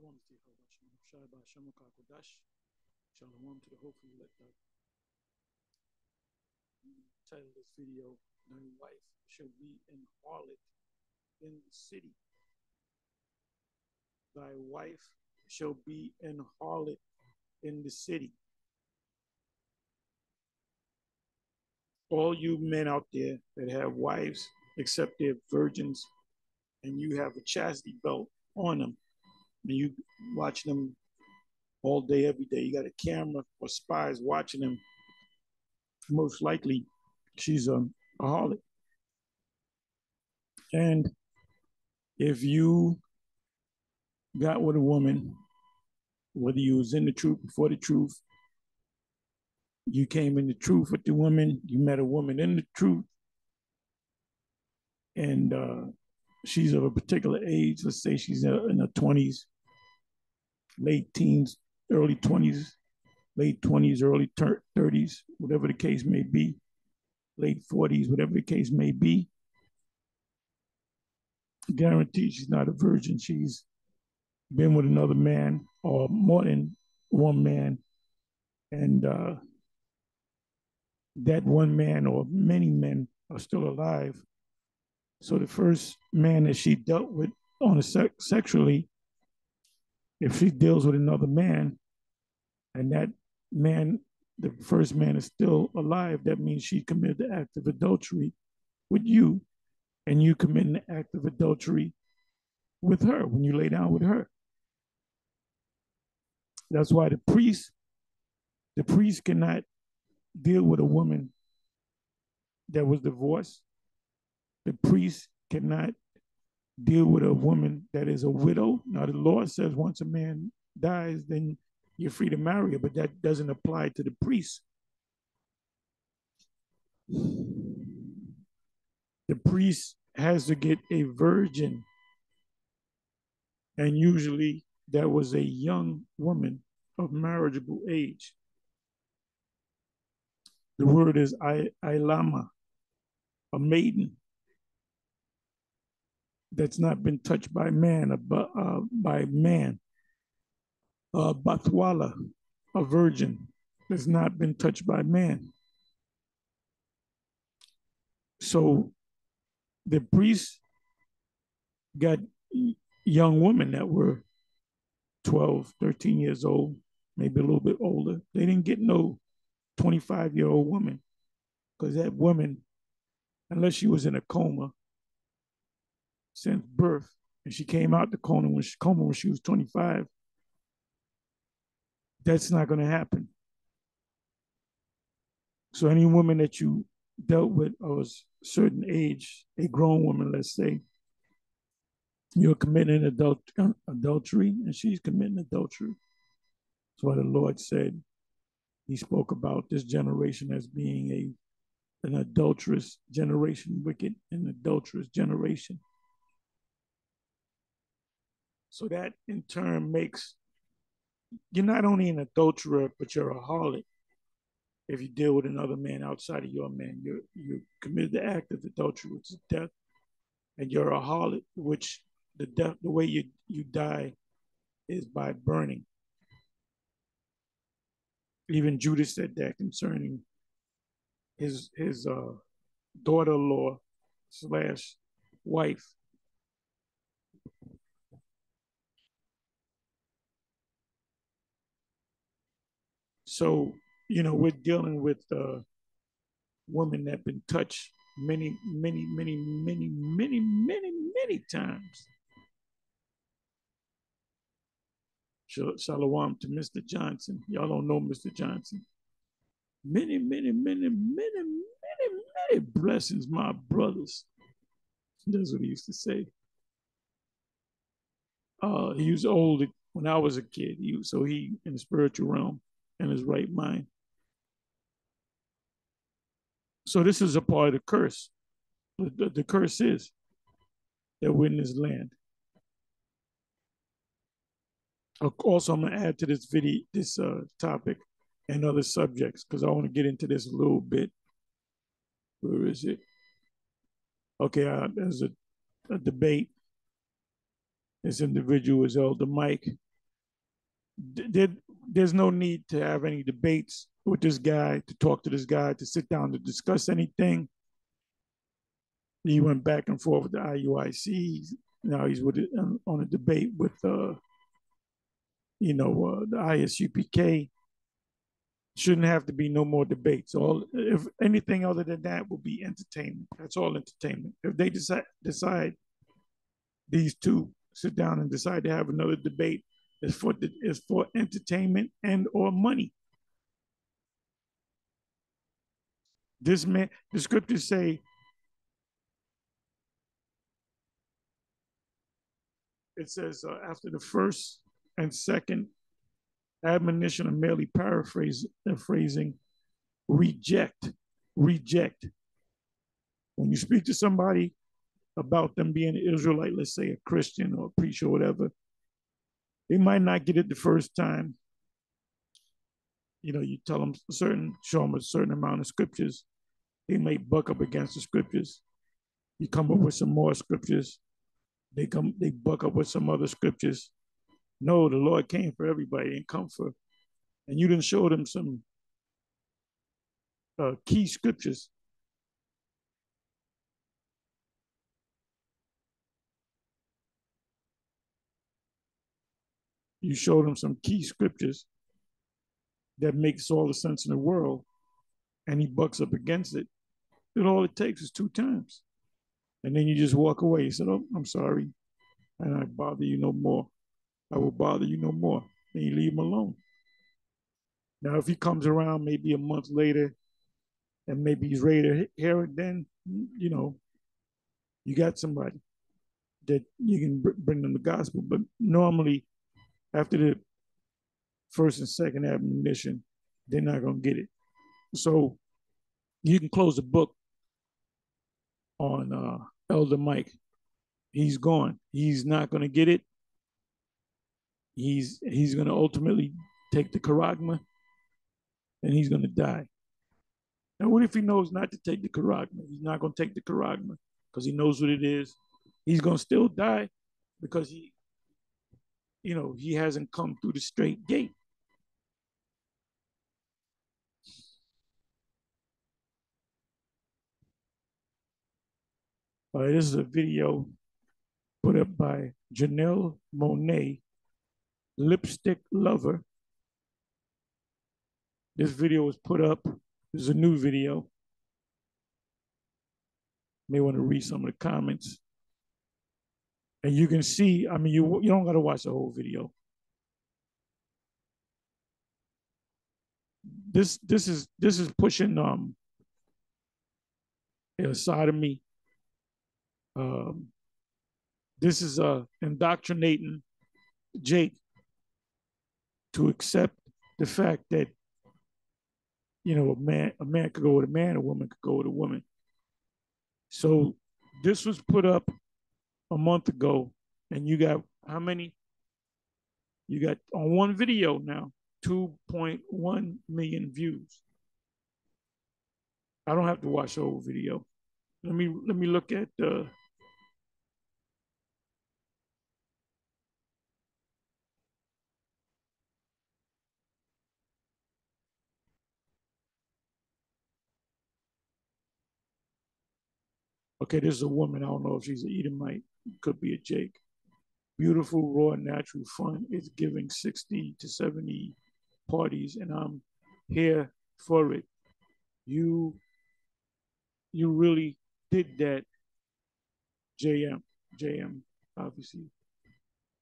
Shalom to the hopefully let the title of this video, Thy wife shall be an harlot in the city. Thy wife shall be an harlot in the city. All you men out there that have wives, except they're virgins, and you have a chastity belt on them, and you watch them all day, every day. You got a camera or spies watching them. Most likely, she's a harlot. And if you got with a woman, whether you was in the truth, before the truth, you came in the truth with the woman, you met a woman in the truth, and she's of a particular age. Let's say she's in her 20s, late teens, early 20s, late 20s, early 30s, whatever the case may be, late 40s, whatever the case may be. Guaranteed she's not a virgin. She's been with another man or more than one man. And that one man or many men are still alive. So the first man that she dealt with on a sexually, if she deals with another man and that man, the first man is still alive, that means she committed the act of adultery with you, and you committing the act of adultery with her when you lay down with her. That's why the priest cannot deal with a woman that was divorced. The priest cannot deal with a woman that is a widow. Now, the law says once a man dies, then you're free to marry her, but that doesn't apply to the priest. The priest has to get a virgin, and usually that was a young woman of marriageable age. The word is Ilama, a maiden that's not been touched by man, by man. Bathwala, a virgin that's not been touched by man. So the priests got young women that were 12, 13 years old, maybe a little bit older. They didn't get no 25-year-old woman, because that woman, unless she was in a coma since birth, and she came out the coma when she was 25, that's not going to happen. So any woman that you dealt with of a certain age, a grown woman, let's say, you're committing adultery, and she's committing adultery. That's why the Lord said, he spoke about this generation as being an adulterous generation, wicked and adulterous generation. So that in turn makes you're not only an adulterer, but you're a harlot. If you deal with another man outside of your man, you committed the act of adultery, which is death, and you're a harlot, which the way you die is by burning. Even Judas said that concerning his daughter-in-law / wife. So, we're dealing with women that have been touched many, many, many, many, many, many, many times. Shalom to Mr. Johnson. Y'all don't know Mr. Johnson. Many, many, many, many, many, many blessings, my brothers. That's what he used to say. He was old when I was a kid. So he in the spiritual realm, in his right mind. So this is a part of the curse. The curse is that we're in this land. Also, I'm going to add to this video, this topic and other subjects, because I want to get into this a little bit. Where is it? Okay, there's a debate. This individual is Elder Mike, there, there's no need to have any debates with this guy, to talk to this guy, to sit down to discuss anything. He went back and forth with the IUIC. Now he's with on a debate with the ISUPK. Shouldn't have to be no more debates. All if anything other than that will be entertainment. That's all entertainment. If they decide these two sit down and decide to have another debate, it's for entertainment and or money. This man, the scriptures say, it says after the first and second admonition, I'm merely phrasing, reject, reject. When you speak to somebody about them being an Israelite, let's say a Christian or a preacher or whatever, they might not get it the first time. You tell them show them a certain amount of scriptures. They may buck up against the scriptures. You come up with some more scriptures. They buck up with some other scriptures. No, the Lord came for everybody and come for, and you didn't show them some key scriptures. You showed them some key scriptures that makes all the sense in the world, and he bucks up against it. Then all it takes is two times. And then you just walk away. You said, "Oh, I'm sorry, and I bother you no more. I will bother you no more." Then you leave him alone. Now, if he comes around maybe a month later and maybe he's ready to hear it, then, you got somebody that you can bring them the gospel. But normally, after the first and second admonition, they're not going to get it. So you can close the book on Elder Mike. He's gone. He's not going to get it. He's going to ultimately take the charagma, and he's going to die. Now, what if he knows not to take the charagma? He's not going to take the charagma because he knows what it is. He's going to still die because he hasn't come through the straight gate. All right, this is a video put up by Janelle Monet, Lipstick Lover. This video was put up. This is a new video. May want to read some of the comments. And you can see, you don't got to watch the whole video. This is pushing sodomy. This is indoctrinating Jake to accept the fact that a man could go with a man, a woman could go with a woman. So this was put up a month ago, and you got how many? You got on one video now 2.1 million views. I don't have to watch the whole video. Let me look at the. Okay, this is a woman. I don't know if she's an Edomite. Could be a Jake. Beautiful, raw, natural fun. It's giving 60 to 70 parties, and I'm here for it. You really did that, JM. JM obviously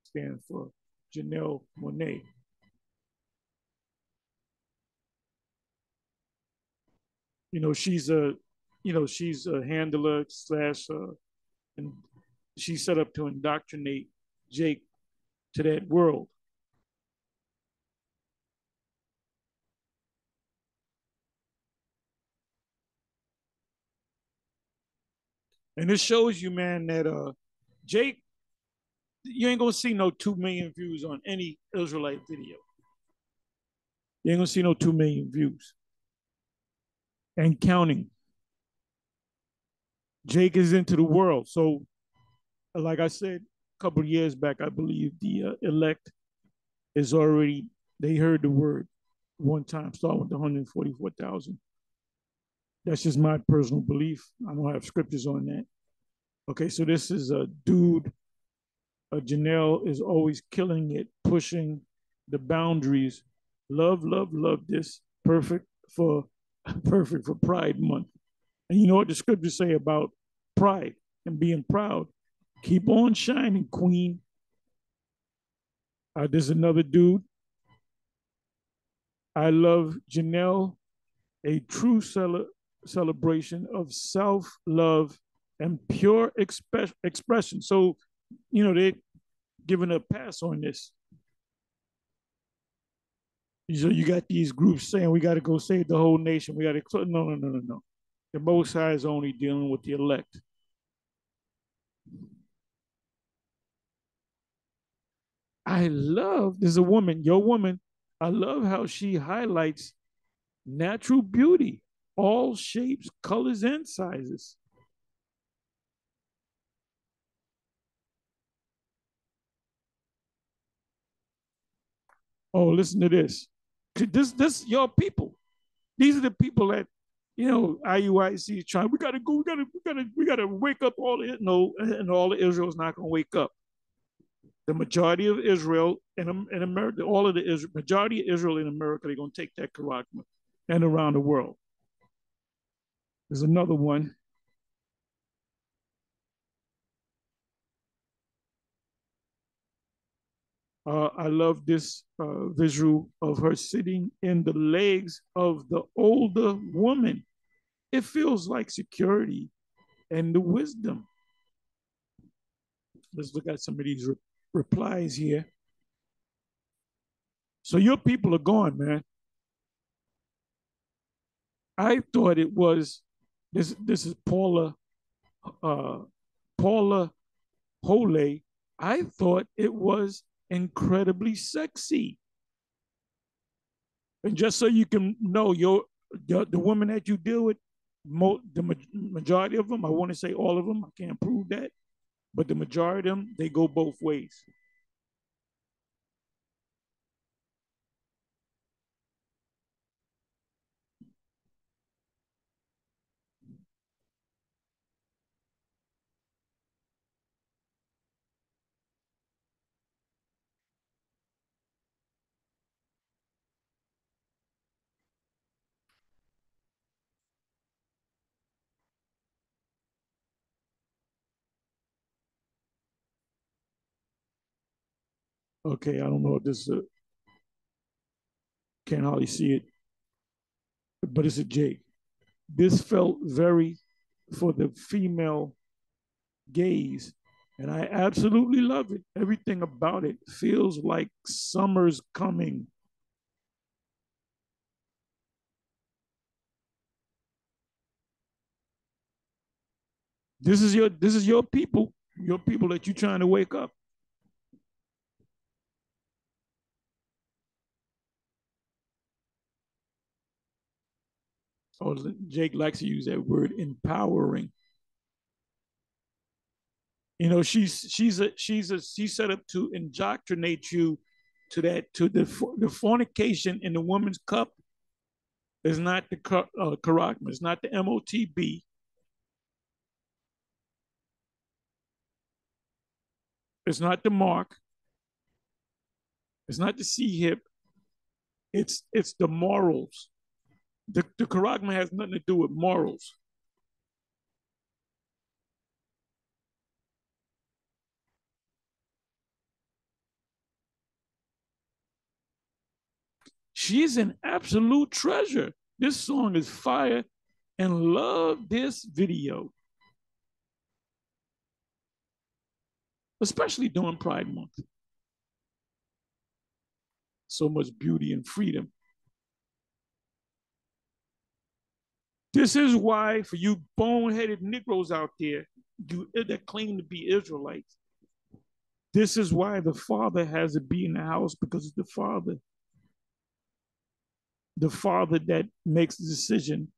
stands for Janelle Monet. She's a handler slash, and she's set up to indoctrinate Jake to that world. And this shows you, man, that Jake, you ain't gonna see no 2 million views on any Israelite video. You ain't gonna see no 2 million views. And counting. Jake is into the world. So, like I said a couple of years back, I believe the elect is already They heard the word one time, starting with the 144,000. That's just my personal belief. I don't have scriptures on that. Okay, so this is a dude. Janelle is always killing it, pushing the boundaries. Love, love, love this. For perfect for Pride Month. And you know what the scriptures say about pride and being proud? Keep on shining, Queen. There's another dude. I love Janelle, a true celebration of self love and pure expression. So, they're giving a pass on this. So you got these groups saying we got to go save the whole nation. We got to no, no, no, no, no. The Most High is only dealing with the elect. I love there's a woman, your woman. I love how she highlights natural beauty, all shapes, colors, and sizes. Oh, listen to this. This your people. These are the people that IUIC is trying. We gotta go. We gotta wake up all the no, and all of Israel is not gonna wake up. The majority of Israel in America, all of the majority of Israel in America, they're gonna take that Karachma and around the world. There's another one. I love this visual of her sitting in the legs of the older woman. It feels like security and the wisdom. Let's look at some of these replies here. So your people are gone, man. I thought it was this. This is uh, Paula Hole. I thought it was incredibly sexy. And just so you can know, the women that you deal with, the majority of them, I want to say all of them, I can't prove that, but the majority of them, they go both ways. Okay, I don't know if this can't hardly see it, but it's a J. This felt very for the female gaze, and I absolutely love it. Everything about it feels like summer's coming. This is your people, that you're trying to wake up. Oh, Jake likes to use that word, empowering. She's set up to indoctrinate you to the fornication in the woman's cup is not the charagma, it's not the MOTB, it's not the mark, it's not the C hip, it's the morals. The charagma has nothing to do with morals. She's an absolute treasure. This song is fire, and love this video, especially during Pride Month. So much beauty and freedom. This is why, for you boneheaded Negroes out there, that claim to be Israelites, this is why the father has to be in the house, because it's the father that makes the decision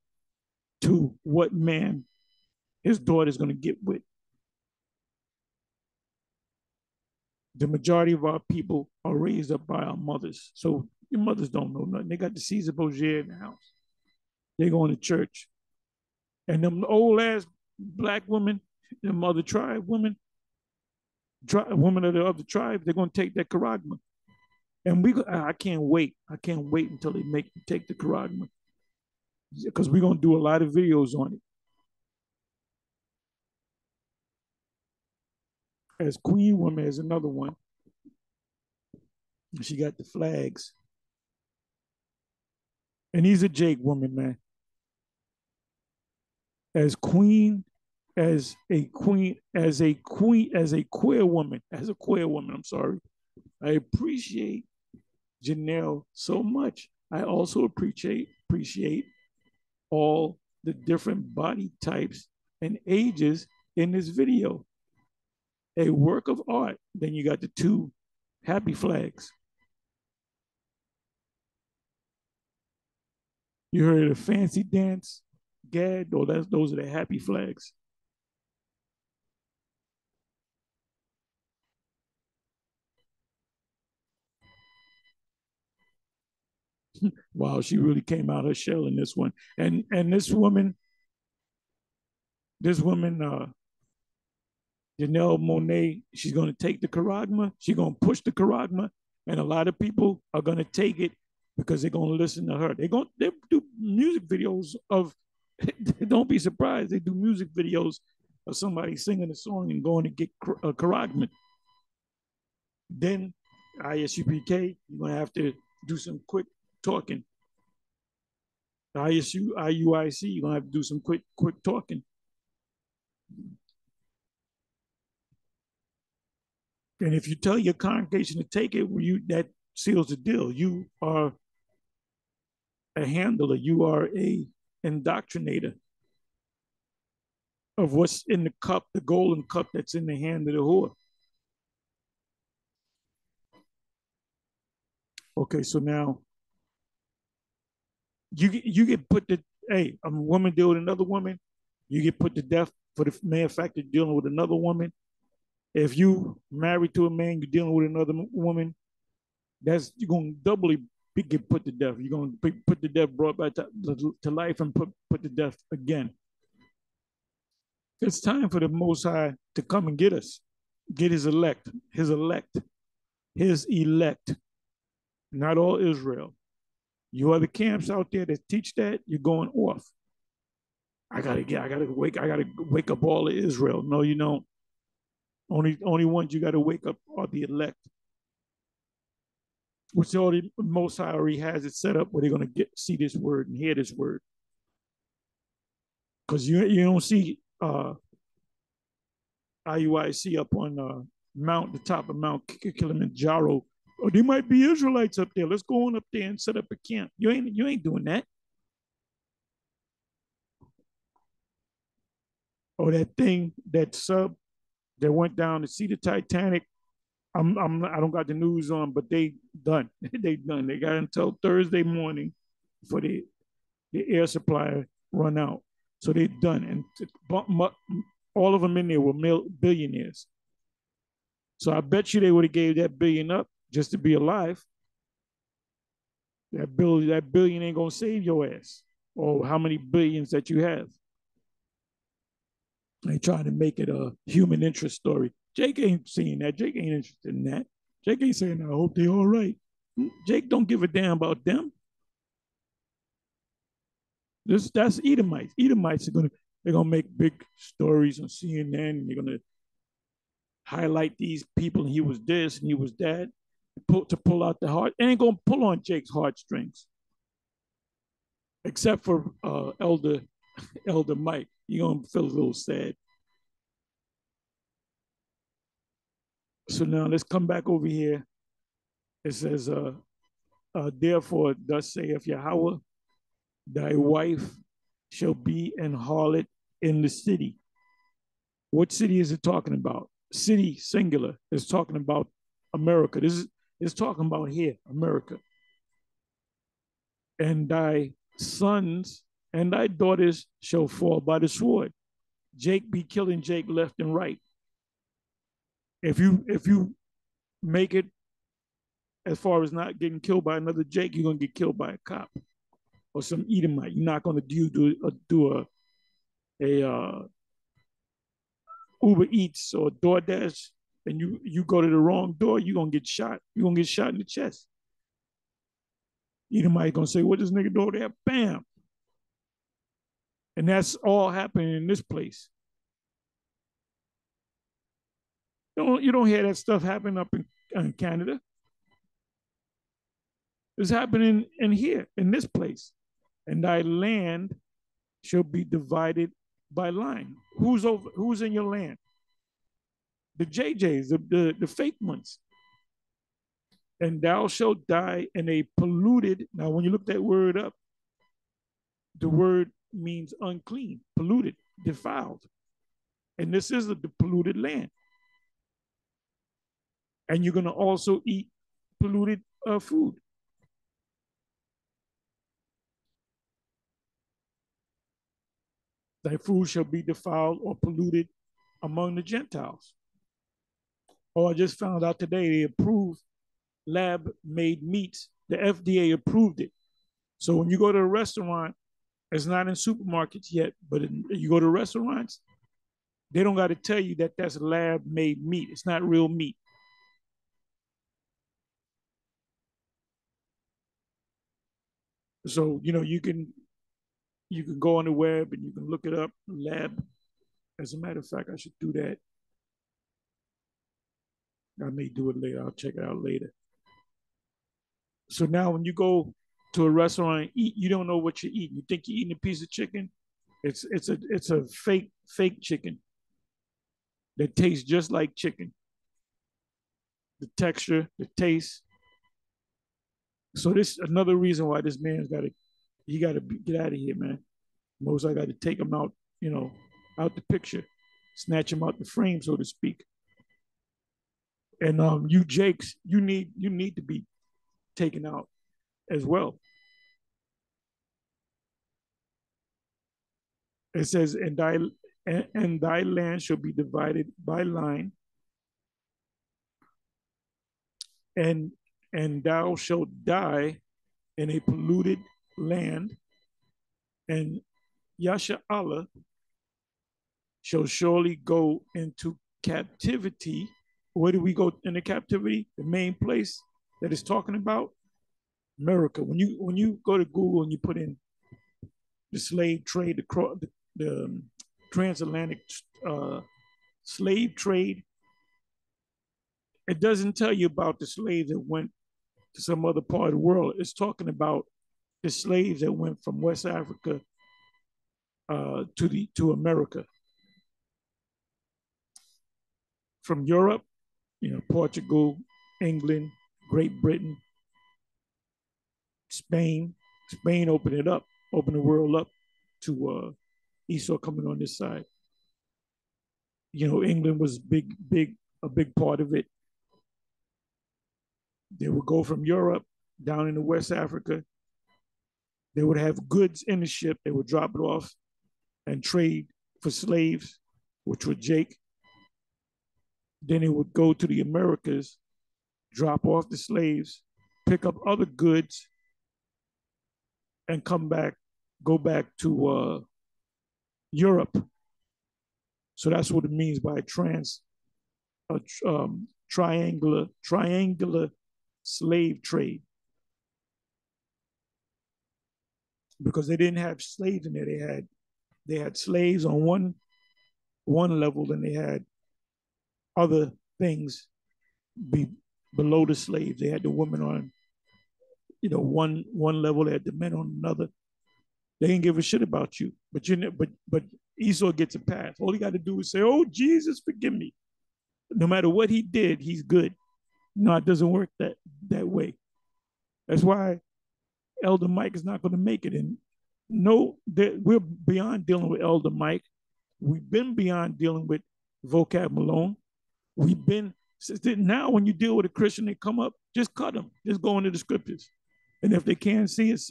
to what man his daughter is going to get with. The majority of our people are raised up by our mothers. So Your mothers don't know nothing. They got the Caesar Borgia in the house. They going to church. And them old ass black women, them other tribe women, women of the other tribe, they're going to take that charagma. And I can't wait. I can't wait until they take the charagma. Because we're going to do a lot of videos on it. As Queen Woman is another one. She got the flags. And he's a Jake woman, man. As queen, as a queen, as a queen, as a queer woman, I'm sorry. I appreciate Janelle so much. I also appreciate all the different body types and ages in this video. A work of art. Then you got the two happy flags. You heard of fancy dance, Gad? Oh, those are the happy flags. Wow, she really came out her shell in this one. And this woman, Janelle Monáe, she's going to take the charagma. She's going to push the charagma, and a lot of people are going to take it because they're going to listen to her. They do music videos of. Don't be surprised. They do music videos of somebody singing a song and going to get a charagma. Then ISUPK, you're going to have to do some quick talking. IUIC, you're going to have to do some quick talking. And if you tell your congregation to take it, that seals the deal. You are a handler. You are a indoctrinator of what's in the cup, the golden cup that's in the hand of the whore. Okay, so now you get put to, hey, a woman deal with another woman, you get put to death for the mere fact of dealing with another woman. If you married to a man, you're dealing with another woman, you're going to doubly get put to death. You're going to be put to death, brought back to life, and put to death again. It's time for the Most High to come and get us, get his elect, not all Israel. You other camps out there that teach that, you're going off. I gotta wake up all of Israel. No, you don't. Only ones you gotta wake up are the elect, which already Most High already has it set up where they're gonna see this word and hear this word. Because you don't see IUIC up on the top of Mount Kilimanjaro. Oh, there might be Israelites up there. Let's go on up there and set up a camp. You ain't doing that. Or that thing, that sub that went down to see the Titanic. I don't got the news on, but they done. They done. They got until Thursday morning for the air supply run out. So they done. And all of them in there were billionaires. So I bet you they would have gave that billion up just to be alive. That billion ain't gonna save your ass, or how many billions that you have. They trying to make it a human interest story. Jake ain't seeing that. Jake ain't interested in that. Jake ain't saying, I hope they all right. Jake don't give a damn about them. That's Edomites. Edomites they're gonna make big stories on CNN, and they're gonna highlight these people, and he was this and he was that, to pull out the heart. It ain't gonna pull on Jake's heartstrings, except for Elder Mike. You're gonna feel a little sad. So now let's come back over here. It says, therefore, thus saith Yahweh, thy wife shall be an harlot in the city. What city is it talking about? City singular is talking about America. This is talking about here, America. And thy sons and thy daughters shall fall by the sword. Jake be killing Jake left and right. If you make it as far as not getting killed by another Jake, you're gonna get killed by a cop or some Edomite. You're not gonna do a Uber Eats or DoorDash, and you go to the wrong door, you're gonna get shot. You're gonna get shot in the chest. Edomite gonna say, "What this nigga do there?" Bam. And that's all happening in this place. You don't hear that stuff happen up in Canada. It's happening in here, in this place. And thy land shall be divided by line. Who's in your land? The JJs, the fake ones. And thou shalt die in a polluted. Now, when you look that word up, the word means unclean, polluted, defiled. And this is the polluted land. And you're going to also eat polluted food. Thy food shall be defiled or polluted among the Gentiles. Oh, I just found out today they approved lab-made meats. The FDA approved it. So when you go to a restaurant, it's not in supermarkets yet, but you go to restaurants, they don't got to tell you that that's lab-made meat. It's not real meat. So, you can go on the web and you can look it up, lab. As a matter of fact, I should do that. I may do it later. I'll check it out later. So now when you go to a restaurant and eat, you don't know what you're eating. You think you're eating a piece of chicken. It's a fake chicken that tastes just like chicken. The texture, the taste. So this is another reason why this man's got to get out of here, man. Most I got to take him out, out the picture, snatch him out the frame, so to speak. And you Jakes, you need to be taken out as well. It says, and thy land shall be divided by line, and thou shalt die in a polluted land, and Yasha Allah shall surely go into captivity. Where do we go into captivity? The main place that it's talking about, America. When you go to Google and you put in the slave trade, the transatlantic slave trade, it doesn't tell you about the slaves that went to some other part of the world. It's talking about the slaves that went from West Africa to America, from Europe, Portugal, England, Great Britain, Spain. Spain opened the world up to Esau coming on this side. England was a big part of it. They would go from Europe down into West Africa. They would have goods in the ship. They would drop it off and trade for slaves, which were Jake. Then it would go to the Americas, drop off the slaves, pick up other goods, and go back to Europe. So that's what it means by triangular slave trade. Because they didn't have slaves in there. They had slaves on one level, and they had other things below the slaves. They had the women on, one level. They had the men on another. They didn't give a shit about you. But Esau gets a pass. All he got to do is say, "Oh, Jesus, forgive me." No matter what he did, he's good. No, it doesn't work that way. That's why Elder Mike is not going to make it. And no, we're beyond dealing with Elder Mike. We've been beyond dealing with Vocab Malone. We've been, now when you deal with a Christian, they come up, just cut them. Just go into the scriptures. And if they can't see it,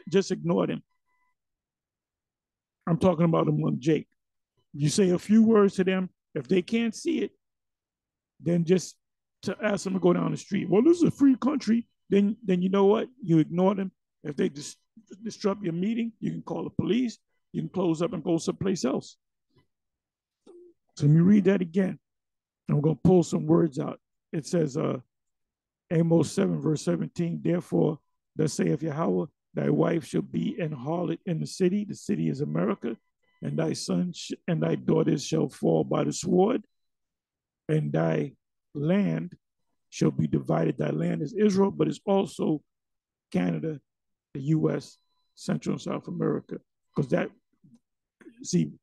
just ignore them. I'm talking about them on Jake. You say a few words to them. If they can't see it, then just to ask them to go down the street. Well, this is a free country. Then you know what? You ignore them. If they disrupt your meeting, you can call the police. You can close up and go someplace else. So let me read that again. I'm going to pull some words out. It says, Amos 7, verse 17, therefore, thus saith Yahweh, thy wife shall be an harlot in the city. The city is America. And thy sons and thy daughters shall fall by the sword, and thy land shall be divided. Thy land is Israel, but it's also Canada, the U.S., Central and South America. Because that, see,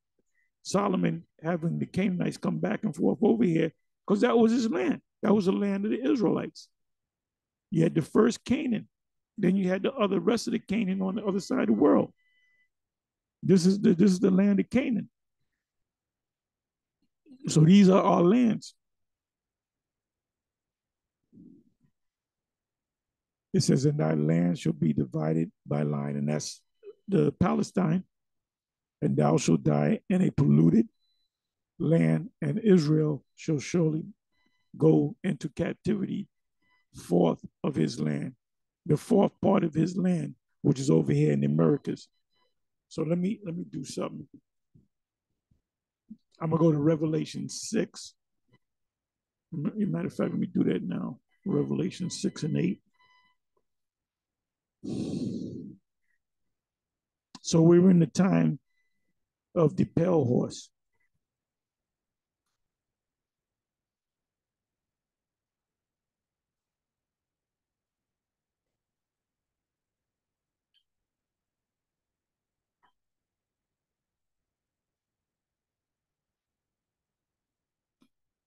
Solomon having the Canaanites come back and forth over here, because that was his land. That was the land of the Israelites. You had the first Canaan, then you had the other rest of the Canaan on the other side of the world. This is the land of Canaan. So these are our lands. It says, and thy land shall be divided by line, and that's the Palestine, and thou shalt die in a polluted land, and Israel shall surely go into captivity forth of his land, the fourth part of his land, which is over here in the Americas. So let me do something. I'm gonna go to Revelation 6. Matter of fact, let me do that now. Revelation 6 and 8. So we're in the time of the pale horse.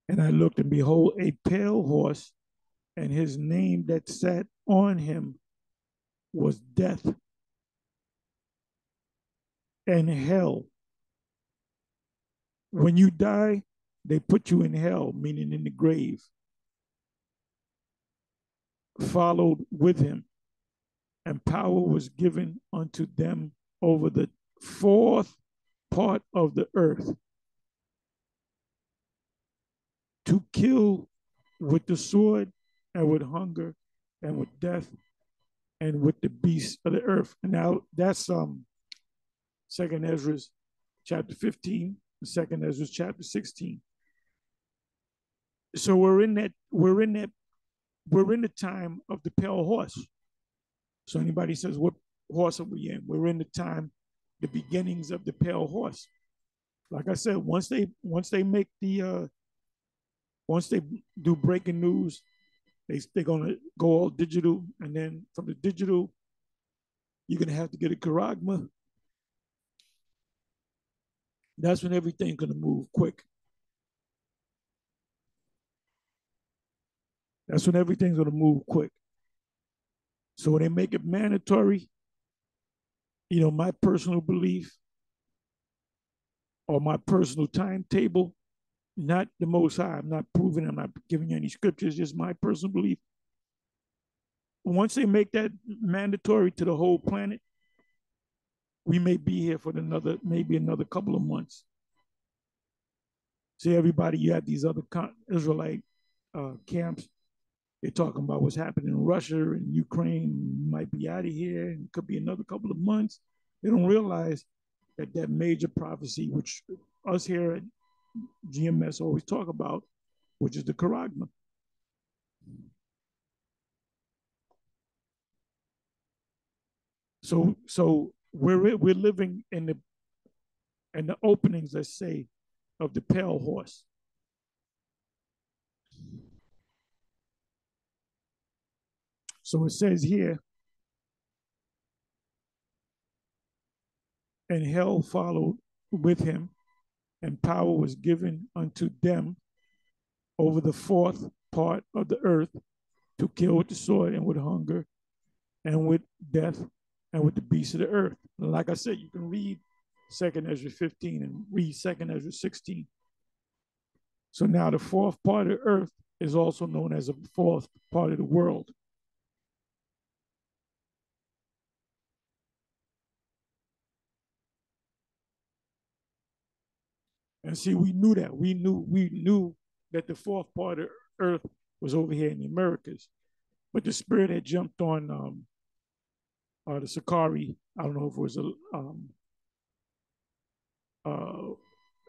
And I looked, and behold, a pale horse, and his name that sat on him was Death, and hell. When you die, they put you in hell, meaning in the grave, followed with him, and power was given unto them over the fourth part of the earth to kill with the sword and with hunger and with death and with the beasts of the earth. And now that's Second Ezra chapter 15, Second Ezra chapter 16. So we're in the time of the pale horse. So anybody says, what horse are we in? We're in the time, the beginnings of the pale horse. Like I said, once they do breaking news, they're gonna go all digital, and then from the digital, you're gonna have to get a charagma. That's when everything's gonna move quick. That's when everything's gonna move quick. So when they make it mandatory, my personal belief or my personal timetable, not the Most High. I'm not proving. I'm not giving you any scriptures. Just my personal belief. Once they make that mandatory to the whole planet, we may be here for maybe another couple of months. See, everybody, you have these other Israelite camps. They're talking about what's happening in Russia and Ukraine. Might be out of here. It could be another couple of months. They don't realize that major prophecy, which us here at GMS always talk about, which is the Charagma. So we're living in the openings, let's say, of the pale horse. So it says here, and hell followed with him, and power was given unto them over the fourth part of the earth to kill with the sword and with hunger and with death and with the beasts of the earth. And like I said, you can read Second Ezra 15 and read Second Ezra 16. So now the fourth part of the earth is also known as the fourth part of the world. And see, we knew that. We knew that the fourth part of earth was over here in the Americas. But the spirit had jumped on the Sakari. I don't know if it was uh,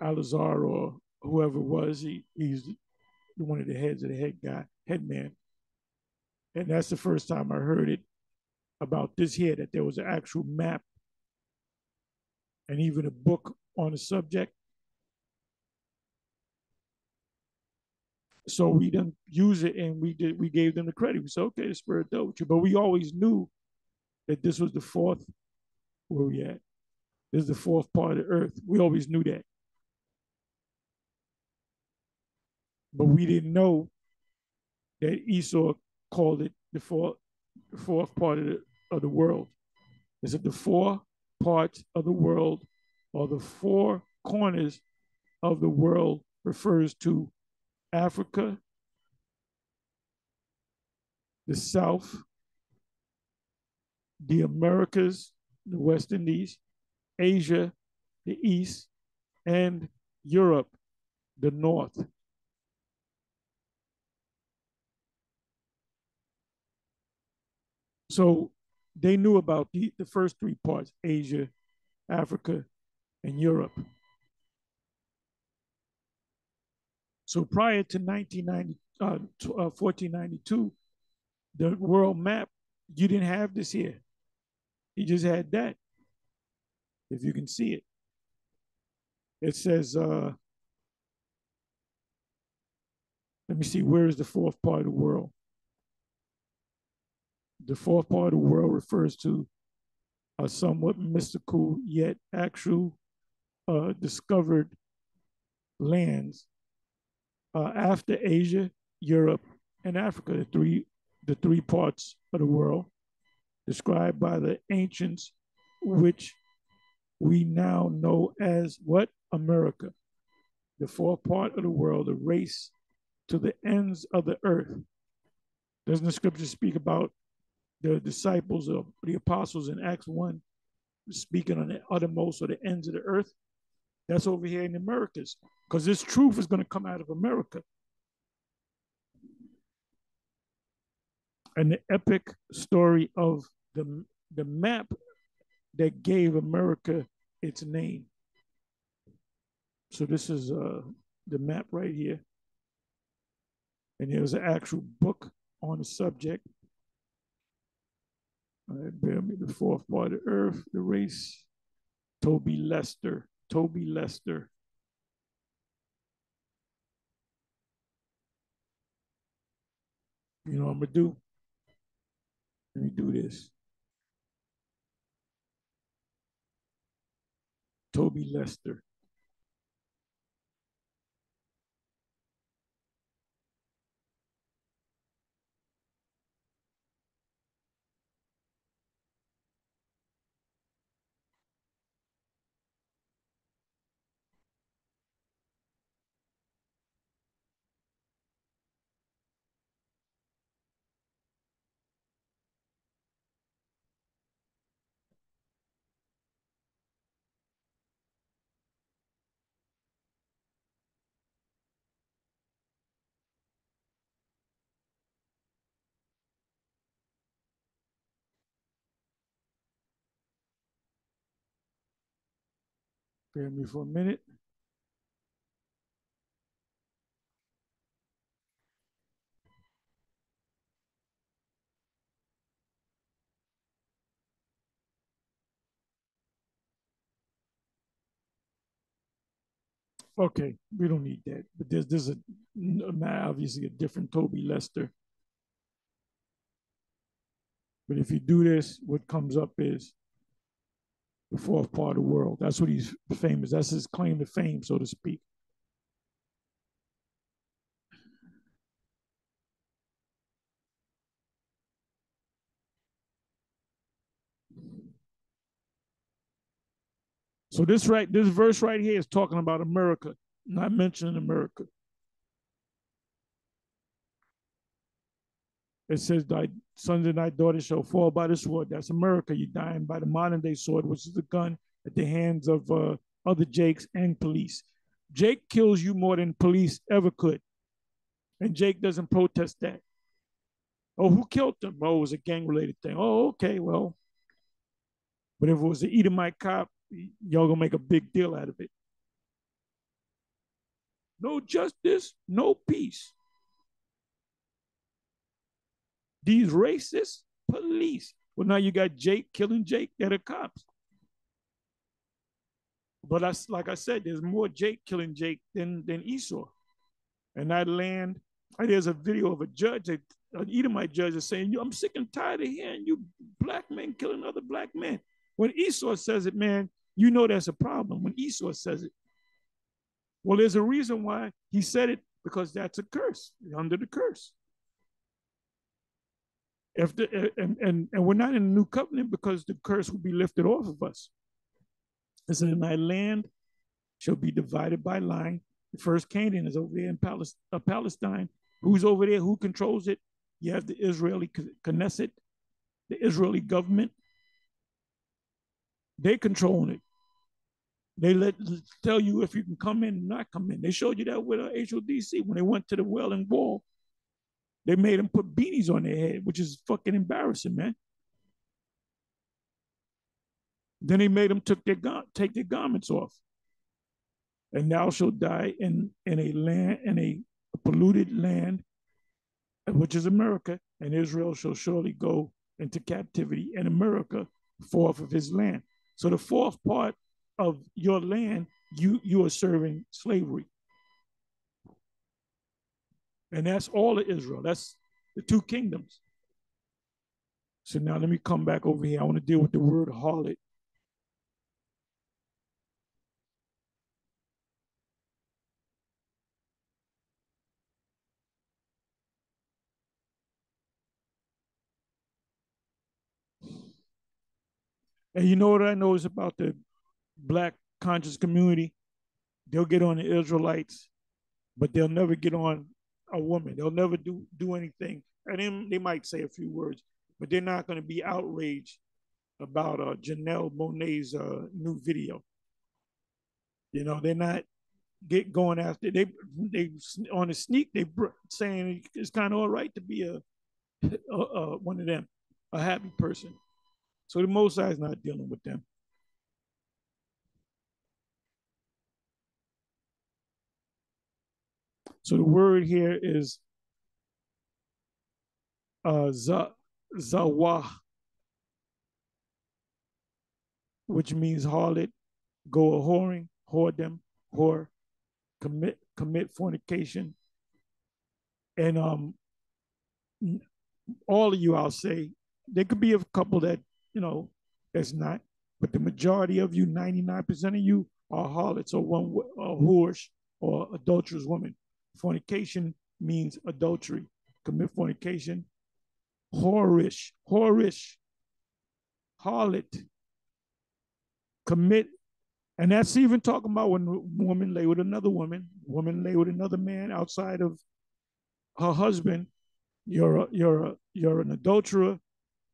Alazar or whoever it was. He's one of the heads of the head man. And that's the first time I heard it about this here, that there was an actual map and even a book on the subject. So we didn't use it, and we gave them the credit. We said, okay, the spirit dealt with you. But we always knew that this was the fourth, where we at? This is the fourth part of the earth. We always knew that. But we didn't know that Esau called it the fourth part of the world. Is it the four parts of the world, or the four corners of the world refers to Africa, the South, the Americas, the West Indies, Asia, the East, and Europe, the North. So they knew about the first three parts: Asia, Africa, and Europe. So prior to 1492, the world map, you didn't have this here. You just had that, if you can see it. It says, let me see, where is the fourth part of the world? The fourth part of the world refers to a somewhat mystical yet actual discovered lands after Asia, Europe, and Africa, the three parts of the world described by the ancients, which we now know as what? America. The fourth part of the world, the race to the ends of the earth. Doesn't the scripture speak about the disciples of the apostles in Acts 1 speaking on the uttermost or the ends of the earth? That's over here in the Americas, because this truth is going to come out of America. And the epic story of the map that gave America its name. So this is the map right here. And there's an actual book on the subject. Bear me, the fourth part of the earth, the race. Toby Lester. Toby Lester. You know what I'm going to do? Let me do this. Toby Lester. Bear me for a minute. Okay, we don't need that. But there's obviously a different Toby Lester. But if you do this, what comes up is the fourth part of the world. That's what he's famous. That's his claim to fame, so to speak. So this verse right here is talking about America, not mentioning America. It says, "Thy sons and thy daughters shall fall by the sword." That's America. You're dying by the modern day sword, which is a gun at the hands of other Jakes and police. Jake kills you more than police ever could. And Jake doesn't protest that. Oh, who killed them? Oh, it was a gang related thing. Oh, okay, well, but if it was an Edomite cop, y'all gonna make a big deal out of it. No justice, no peace. These racist police. Well, now you got Jake killing Jake that are cops. But like I said, there's more Jake killing Jake than Esau. And that land, there's a video of a judge, an Edomite judge, is saying, I'm sick and tired of hearing you black men killing other black men. When Esau says it, man, you know that's a problem when Esau says it. Well, there's a reason why he said it, because that's a curse, under the curse. If the, and we're not in the new covenant because the curse will be lifted off of us. It said, "And thy land shall be divided by line." The first Canaan is over there in Palestine. Who's over there? Who controls it? You have the Israeli Knesset, the Israeli government. They controlling it. They tell you if you can come in or not come in. They showed you that with HODC when they went to the Wailing Wall. They made them put beanies on their head, which is fucking embarrassing, man. Then they made them take their garments off. And thou shalt die in a land, in a polluted land, which is America, and Israel shall surely go into captivity, and America fourth of his land. So the fourth part of your land, you are serving slavery. And that's all of Israel. That's the two kingdoms. So now let me come back over here. I want to deal with the word harlot. And you know what I know is about the black conscious community? They'll get on the Israelites, but they'll never get on a woman. They'll never do anything. And then they might say a few words, but they're not going to be outraged about Janelle Monae's new video. You know, they're not going after they on the sneak. They saying it's kind of all right to be a one of them, a happy person. So the Most High is not dealing with them. So the word here is zawah, which means harlot, go a whoring, whore them, whore, commit fornication, and all of you, I'll say, there could be a couple that that's not, but the majority of you, 99% of you, are harlots or one whorish or adulterous woman. Fornication means adultery. Commit fornication, whorish, harlot, commit. And that's even talking about when a woman lay with another woman lay with another man outside of her husband. You're an adulterer.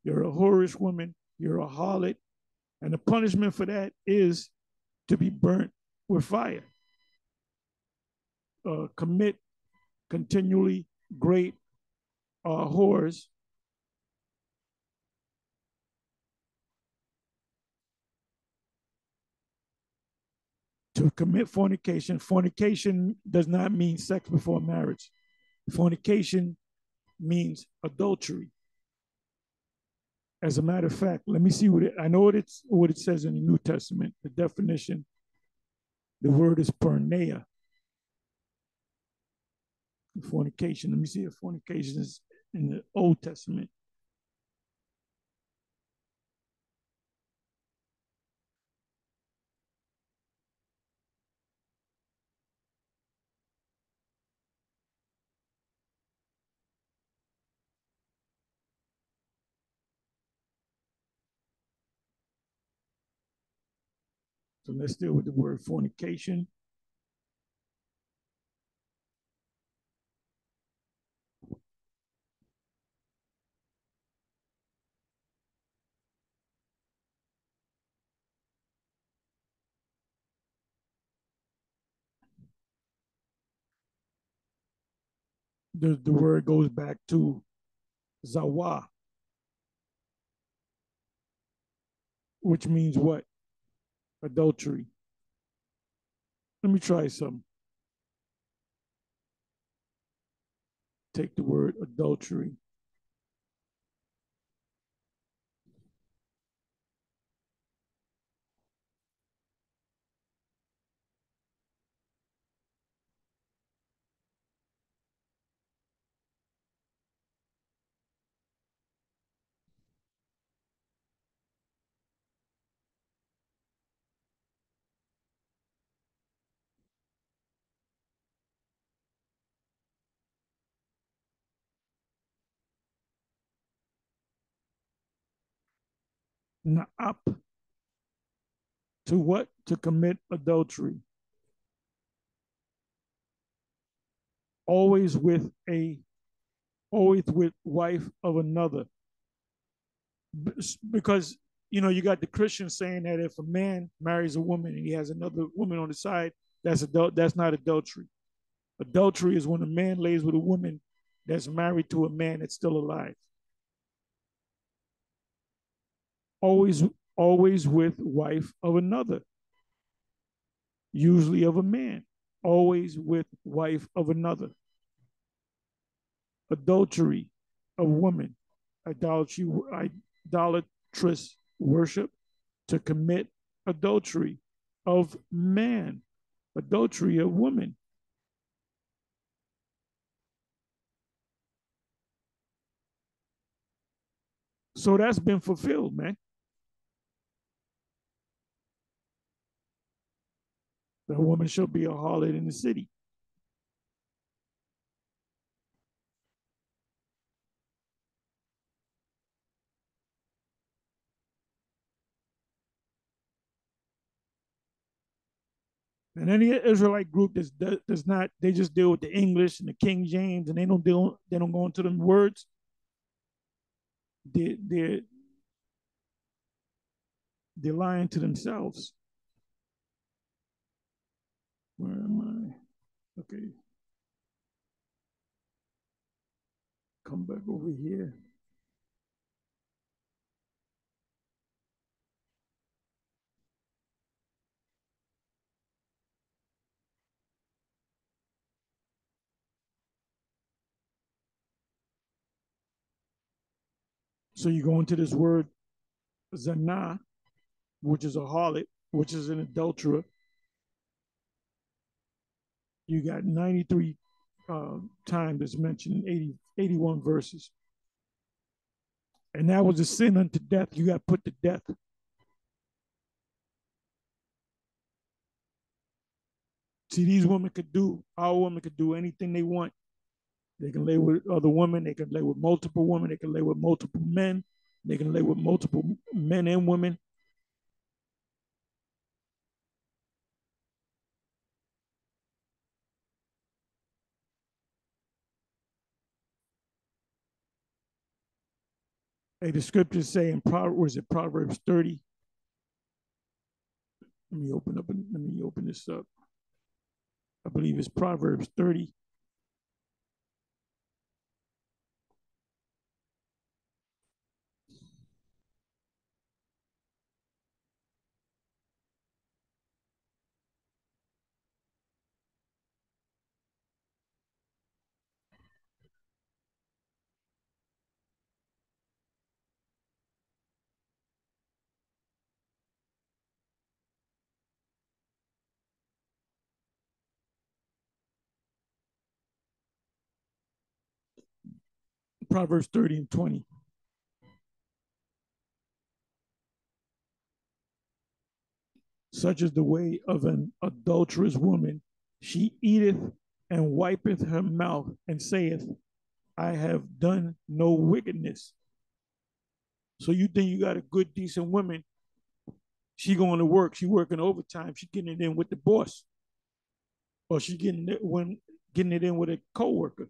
You're a whorish woman. You're a harlot, and the punishment for that is to be burnt with fire. Commit continually great whores. To commit fornication. Fornication does not mean sex before marriage. Fornication means adultery. As a matter of fact, let me see I know what it says in the New Testament. The definition, the word is porneia. Fornication. Let me see if fornication is in the Old Testament. So let's deal with the word fornication. The word goes back to zawa, which means what? Adultery. Let me try some. Take the word adultery. Na'ap, to what? To commit adultery. Always with a, always with wife of another. Because you got the Christians saying that if a man marries a woman and he has another woman on the side, that's not adultery. Adultery is when a man lays with a woman that's married to a man that's still alive. Always, always with wife of another, usually of a man. Always with wife of another. Adultery of woman, idolatry, idolatrous worship, to commit adultery of man, adultery of woman. So that's been fulfilled, man. The woman shall be a harlot in the city. And any Israelite group does not, they just deal with the English and the King James, and they don't go into them words. They're they're lying to themselves. Where am I? Okay, come back over here. So you go into this word zana, which is a harlot, which is an adulterer. You got 93 times it's mentioned in 81 verses. And that was a sin unto death. You got put to death. See, these women could do, our women could do anything they want. They can lay with other women. They can lay with multiple women. They can lay with multiple men. They can lay with multiple men and women. Hey, the scriptures say in Proverbs 30. Let me open this up. I believe it's Proverbs 30. Proverbs 30 and 20. Such is the way of an adulterous woman. She eateth and wipeth her mouth and saith, I have done no wickedness. So you think you got a good, decent woman? She going to work. She working overtime. She getting it in with the boss, or she getting it in with a coworker.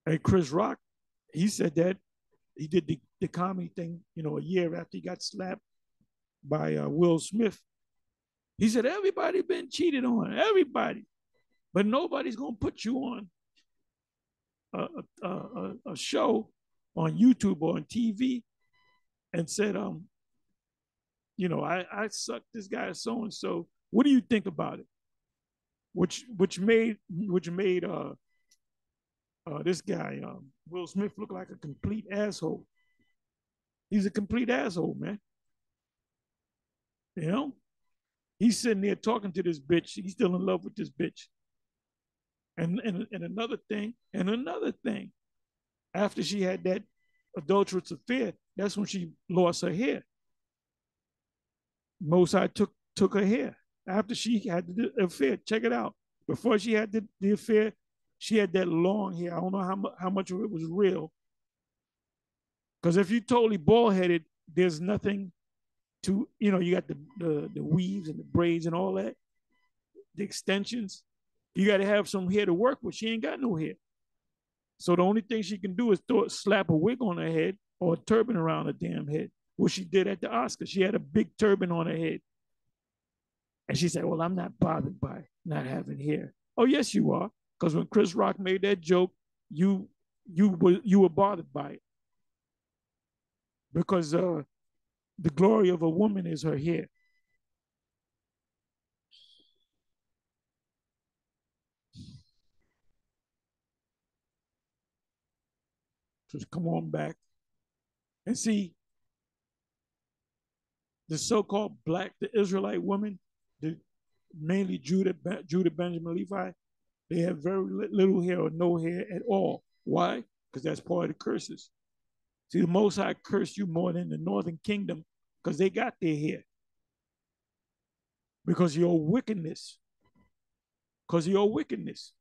Hey, Chris Rock, he said that he did the comedy thing, a year after he got slapped by Will Smith. He said, everybody been cheated on, everybody, but nobody's gonna put you on a show on YouTube or on TV and said, I sucked this guy so and so. What do you think about it? Which made this guy Will Smith look like a complete asshole. He's a complete asshole, man. You know, he's sitting there talking to this bitch. He's still in love with this bitch. And another thing. After she had that adulterous affair, that's when she lost her hair. Mosai took her hair after she had the affair. Check it out. Before she had the affair, she had that long hair. I don't know how much of it was real. Because if you're totally bald headed, there's nothing to, you got the weaves and the braids and all that, the extensions. You got to have some hair to work with. She ain't got no hair. So the only thing she can do is slap a wig on her head or a turban around her damn head. What she did at the Oscars. She had a big turban on her head. And she said, well, I'm not bothered by not having hair. Oh, yes, you are. Because when Chris Rock made that joke, you were bothered by it. Because the glory of a woman is her hair. Just come on back and see the so-called the Israelite women, the mainly Judah Benjamin Levi, they have very little hair or no hair at all. Why? Because that's part of the curses. See, the Most High cursed you more than the Northern Kingdom because they got their hair. Because of your wickedness. Because of your wickedness.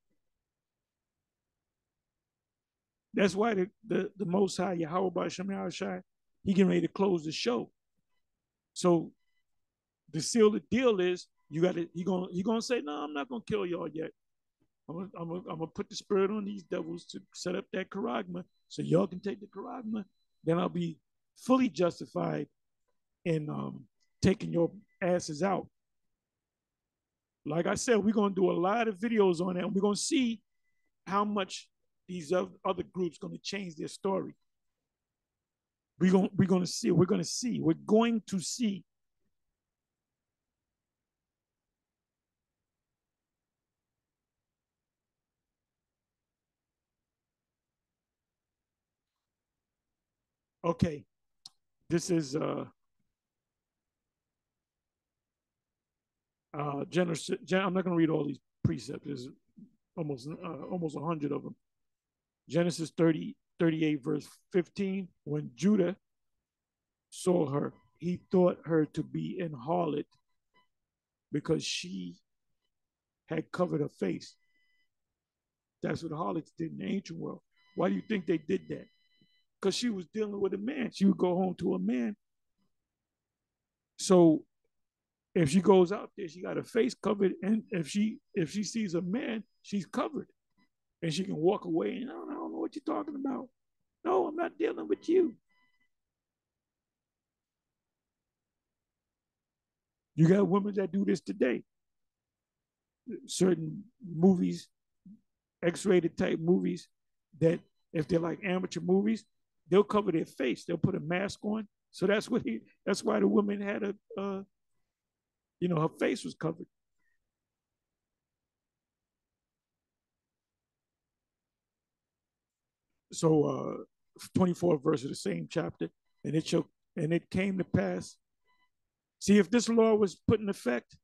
That's why the Most High, Yahweh B'Shem Yahushai, he getting ready to close the show. So the seal the deal is you're gonna say, no, I'm not gonna kill y'all yet. I'm gonna put the spirit on these devils to set up that charagma so y'all can take the charagma. Then I'll be fully justified in taking your asses out. Like I said, we're gonna do a lot of videos on that, and we're gonna see how much these other groups gonna change their story. We're gonna see. We're going to see. Okay, this is Genesis. I'm not going to read all these precepts. There's almost 100 of them. Genesis 38, verse 15. When Judah saw her, he thought her to be an harlot because she had covered her face. That's what harlots did in the ancient world. Why do you think they did that? Because she was dealing with a man. She would go home to a man. So if she goes out there, she got her face covered, and if she sees a man, she's covered, and she can walk away. And I don't know what you're talking about. No, I'm not dealing with you. You got women that do this today. Certain movies, X-rated type movies, that if they're like amateur movies, they'll cover their face. They'll put a mask on. So that's why the woman had her face was covered. So 24th verse of the same chapter, and it came to pass. See, if this law was put in effect,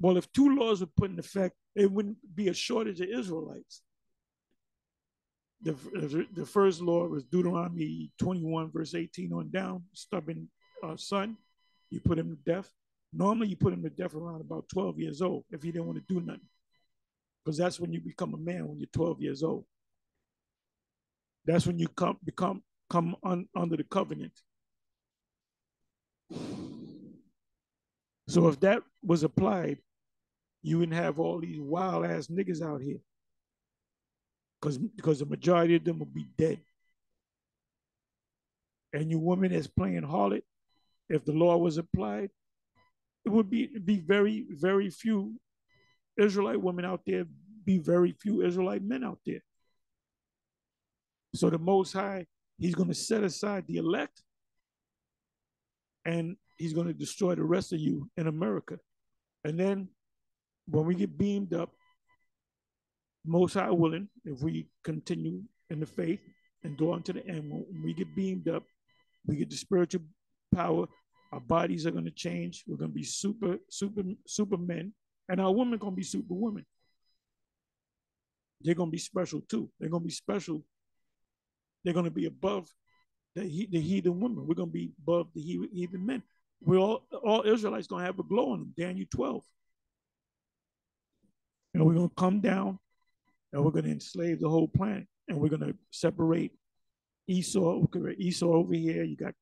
well, if two laws were put in effect, it wouldn't be a shortage of Israelites. The first law was Deuteronomy 21, verse 18 on down. Stubborn son, you put him to death. Normally, you put him to death around about 12 years old if he didn't want to do nothing, because that's when you become a man, when you're 12 years old. That's when you under the covenant. So if that was applied, you wouldn't have all these wild ass niggas out here, because the majority of them will be dead. And your woman that's playing harlot, if the law was applied, it would be very, very few Israelite women out there, be very few Israelite men out there. So the Most High, He's going to set aside the elect, and He's going to destroy the rest of you in America. And then when we get beamed up, Most High willing, if we continue in the faith and go on to the end, when we get beamed up, we get the spiritual power. Our bodies are going to change. We're going to be super men, and our women are going to be super women. They're going to be special too. They're going to be special. They're going to be above the heathen women. We're going to be above the heathen men. We're all Israelites going to have a glow on them. Daniel 12. And we're going to come down and we're going to enslave the whole planet. And we're going to separate Esau. Esau over here. You got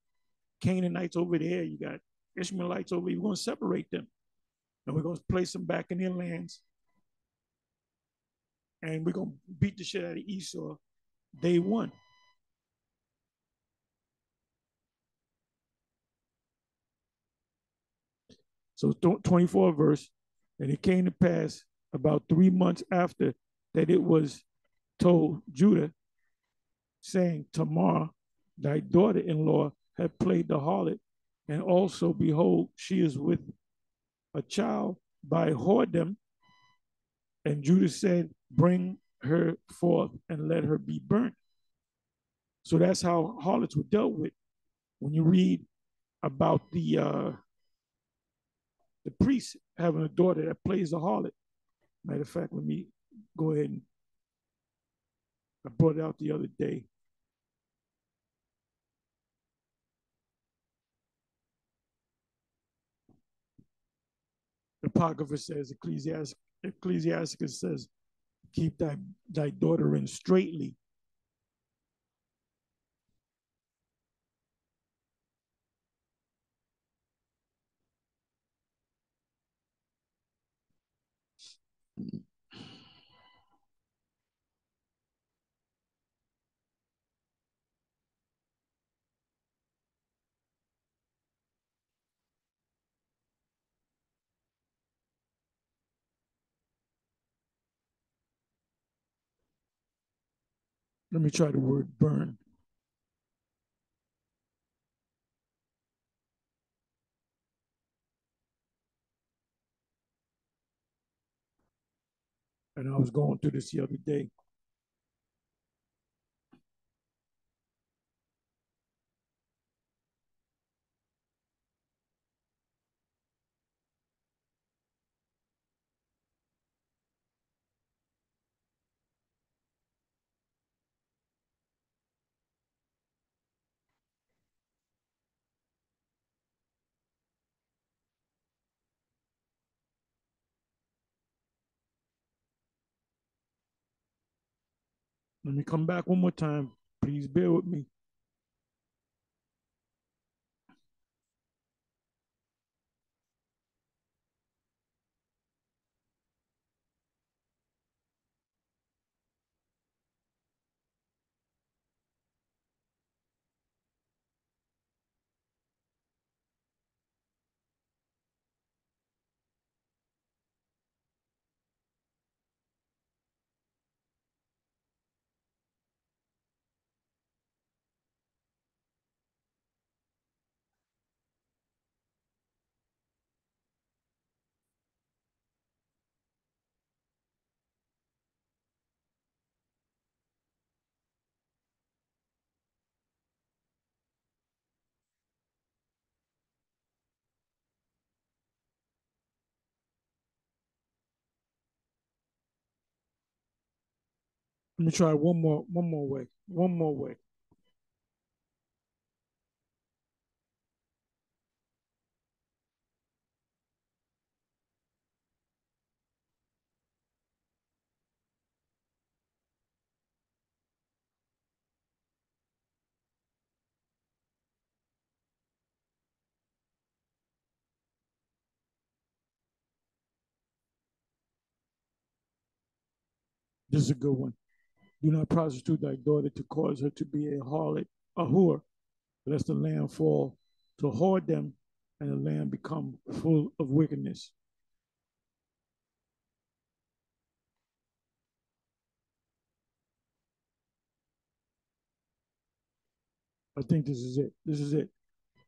Canaanites over there. You got Ishmaelites over here. We're going to separate them. And we're going to place them back in their lands. And we're going to beat the shit out of Esau day one. So 24 verse, and it came to pass about 3 months after that it was told Judah, saying, Tamar, thy daughter-in-law, had played the harlot, and also, behold, she is with a child by whoredom. And Judah said, bring her forth and let her be burnt. So that's how harlots were dealt with. When you read about the priest having a daughter that plays the harlot. Matter of fact, let me go ahead and I brought it out the other day. The Apocrypha says, Ecclesiasticus says, keep thy daughter in straightly. Let me try the word burn. And I was going through this the other day. Let me come back one more time. Please bear with me. Let me try one more way. One more way. This is a good one. Do not prostitute thy daughter to cause her to be a harlot, a whore, lest the land fall to whoredom, and the land become full of wickedness. I think this is it. This is it.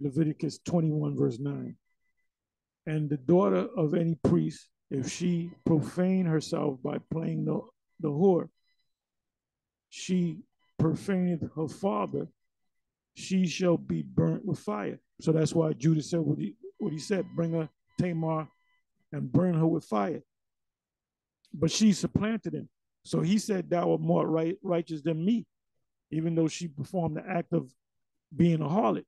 Leviticus 21, verse 9. And the daughter of any priest, if she profane herself by playing the whore, she profaned her father, she shall be burnt with fire. So that's why Judah said what he said, bring her Tamar and burn her with fire. But she supplanted him. So he said, thou art more righteous than me, even though she performed the act of being a harlot.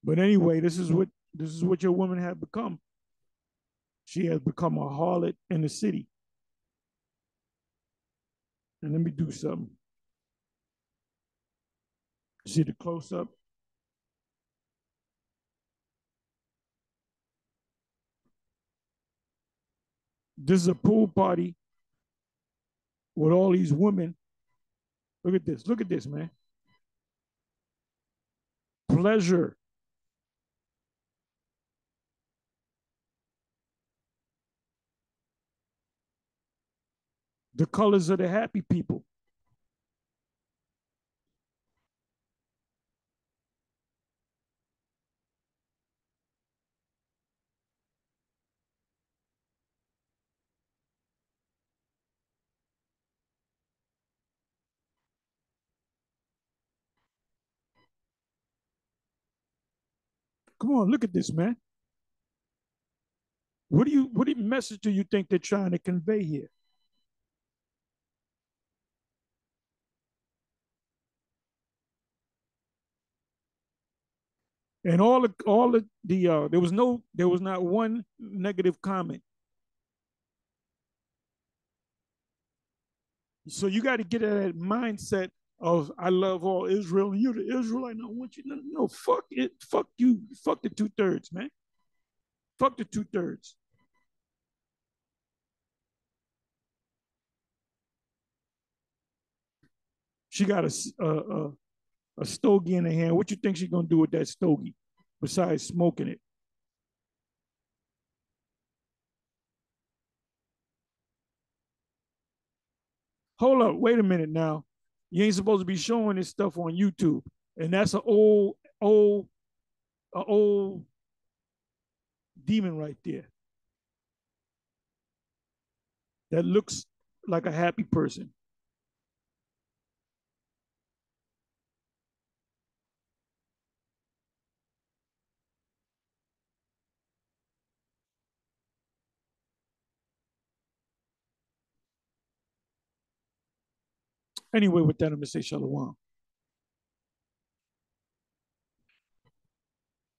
But anyway, this is what your woman had become. She has become a harlot in the city. And let me do something. See the close up. This is a pool party with all these women. Look at this. Look at this, man. Pleasure. The colors of the happy people. Come on, look at this, man. What message do you think they're trying to convey here? And there was not one negative comment. So you got to get at that mindset of I love all Israel and you're the Israelite. I want you. No, fuck it. Fuck you. Fuck the 2/3, man. Fuck the 2/3. She got a stogie in her hand. What you think she's gonna do with that stogie besides smoking it? Hold up, wait a minute now. You ain't supposed to be showing this stuff on YouTube, and that's an old demon right there that looks like a happy person. Anyway, with that, I'm gonna say shalom.